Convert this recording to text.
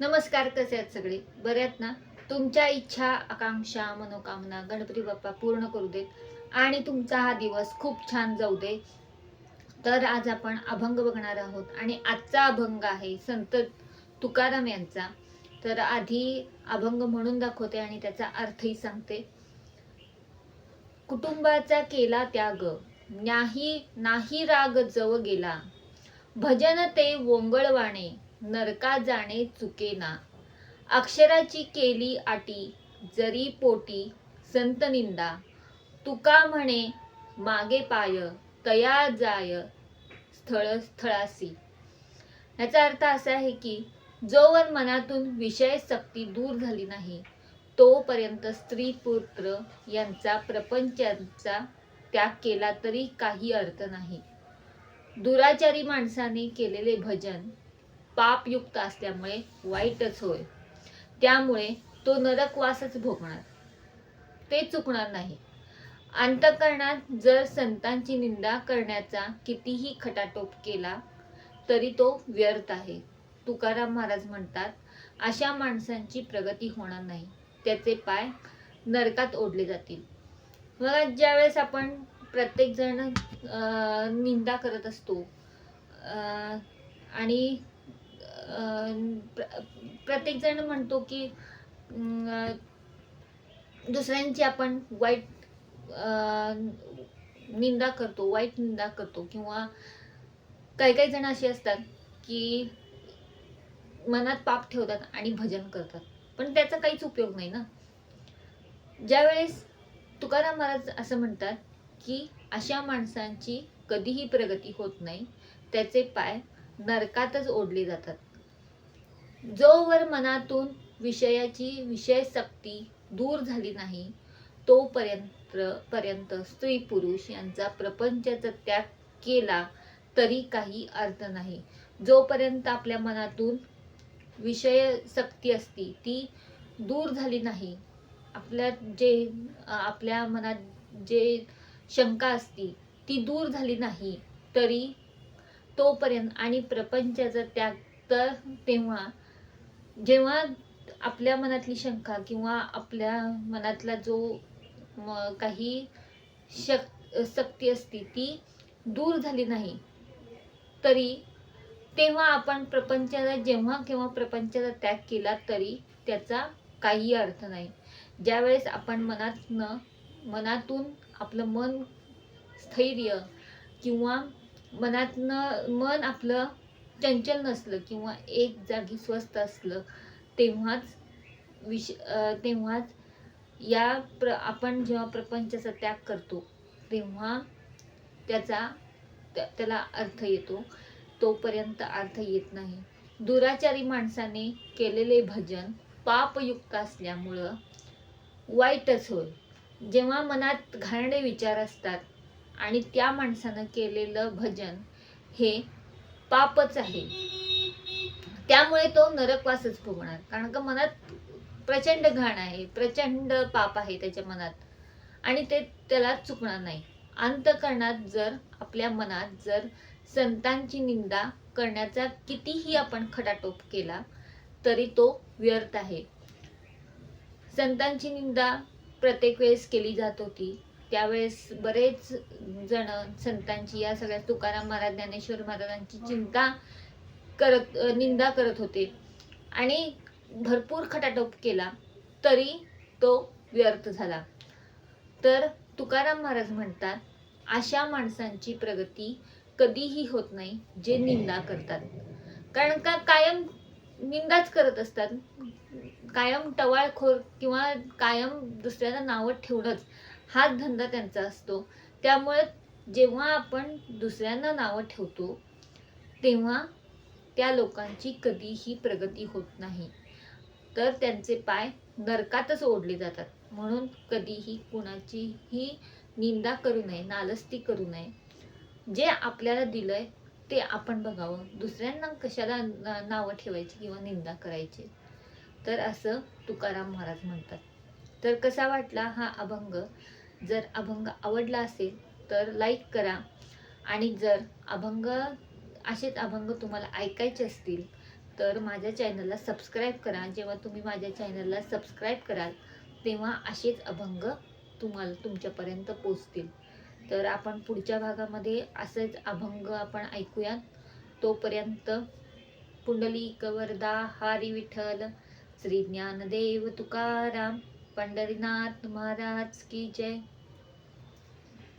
नमस्कार, कसे आहेत सगळे? बरे आहेत ना? तुमच्या इच्छा, आकांक्षा, मनोकामना गणपती बाप्पा पूर्ण करू देत आणि तुमचा हा दिवस खूप छान जाऊ दे. तर आज आपण अभंग बघणार आहोत आणि आजचा अभंग आहे संत तुकाराम यांचा. तर आधी अभंग म्हणून दाखवते आणि त्याचा अर्थही सांगते. कुटुंबाचा केला त्याग, नाही नाही राग जव गेला. भजन ते वोंगळवाणे, नरका जाणे चुकेना. अक्षराची केली आटी, जरी पोटी संत निंदा. तुका म्हणे मागे पाय, तया जाय स्थळ स्थळासी. याचा अर्थ असा आहे की जोवर मनातून विषय सक्ती दूर झाली नाही तोपर्यंत स्त्री पुत्र यांचा प्रपंचाचा त्याग केला तरी काही अर्थ नाही. दुराचारी माणसाने केलेले भजन पापयुक्त असल्यामुळे वाईटच होय. त्यामुळे तो नरकवासच भोगणार, ते चुकणार नाही. अंतःकरणात जर संतांची निंदा करण्याचा कितीही खटाटोप केला तरी तो व्यर्थ आहे. तुकाराम महाराज म्हणतात, अशा माणसांची प्रगती होणार नाही, त्याचे पाय नरकात ओढले जातील. बघा, ज्यावेळेस आपण प्रत्येक जण निंदा करत असतो आणि प्रत्येक जण म्हणतो की दुसऱ्यांची आपण वाईट निंदा करतो, वाईट निंदा करतो, किंवा काही काही जण असे असतात की मनात पाप ठेवतात आणि भजन करतात, पण त्याचा काहीच उपयोग नाही ना. ज्यावेळेस तुकाराम महाराज असं म्हणतात की अशा माणसांची कधीही प्रगती होत नाही, त्याचे पाय नरकातच ओढले जातात. जोवर मनातून विषय सक्ती दूर झाली नाही तोपर्यंत स्त्री पुरुष यांचा प्रपंचाचा त्याग केला तरी काही अर्थ नाही. जोपर्यंत आपल्या मनातून विषय सक्ती असती ती दूर झाली नाही, आपल्या मनात जे शंका असती ती दूर झाली नाही तरी तोपर्यंत, आणि प्रपंचाचा त्याग तर तेव्हा जेव्हा आपल्या मनातली शंका किंवा आपल्या मनातला जो काही सक्ती असती ती दूर झाली नाही तरी तेव्हा आपण जेव्हा प्रपंचाचा त्याग केला तरी त्याचा काही अर्थ नाही. ज्यावेळेस आपण मनातून आपलं मन स्थैर्य किंवा मन आपलं चंचल नसलं किंवा एक जागी स्वस्थ असलं तेव्हाच आपण जेव्हा प्रपंचाचा त्याग करतो तेव्हा त्याला अर्थ येतो, तोपर्यंत अर्थ येत नाही. दुराचारी माणसाने केलेले भजन पापयुक्त असल्यामुळं वाईटच होय. जेव्हा मनात घाणेरडे विचार असतात आणि त्या माणसानं केलेलं भजन हे पापच आहे, त्यामुळे तो नरकवासच भोगणार. कारण का मनात प्रचंड घाण आहे, प्रचंड पाप आहे त्याच्या मनात, आणि ते त्याला चुकणार नाही. अंतःकरणात जर आपल्या मनात जर संतांची निंदा करण्याचा कितीही आपण खटाटोप केला तरी तो व्यर्थ आहे. संतांची निंदा प्रत्येक वेळेस केली जात होती, त्यावेळेस बरेच जण संतांची, या सगळ्या तुकाराम महाराज, ज्ञानेश्वर महाराजांची निंदा करत होते आणि भरपूर खटाटोप केला तरी तो व्यर्थ झाला. तर तुकाराम महाराज म्हणतात, अशा माणसांची प्रगती कधीही होत नाही जे निंदा करतात. कारण का कायम निंदाच करत असतात, कायम टवाळखोर किंवा कायम दुसऱ्याला नावं ठेवणंच हाच धंदा त्यांचा असतो. त्यामुळे जेव्हा आपण दुसऱ्यांना नावं ठेवतो तेव्हा त्या लोकांची कधीही प्रगती होत नाही, तर त्यांचे पाय नरकातच ओढले जातात. म्हणून कधीही कुणाचीही निंदा करू नये, नालस्ती करू नये. जे आपल्याला दिलंय ते आपण बघावं, दुसऱ्यांना कशाला नावं ठेवायची किंवा निंदा करायची. तर असं तुकाराम महाराज म्हणतात. तर कसा वाटला हा अभंग? जर अभंग आवडला असेल तर लाईक करा, आणि जर असेच अभंग तुम्हाला ऐकायचे असतील तर माझ्या चॅनलला सबस्क्राईब करा. जेव्हा तुम्ही माझ्या चॅनलला सबस्क्राईब कराल तेव्हा असेच अभंग तुम्हाला तुमच्यापर्यंत पोचतील. तर आपण पुढच्या भागामध्ये असेच अभंग आपण ऐकूयात. तोपर्यंत पुंडलिक वरदा हरी विठ्ठल, श्री ज्ञानदेव तुकाराम, पंढरीनाथ महाराज की जय.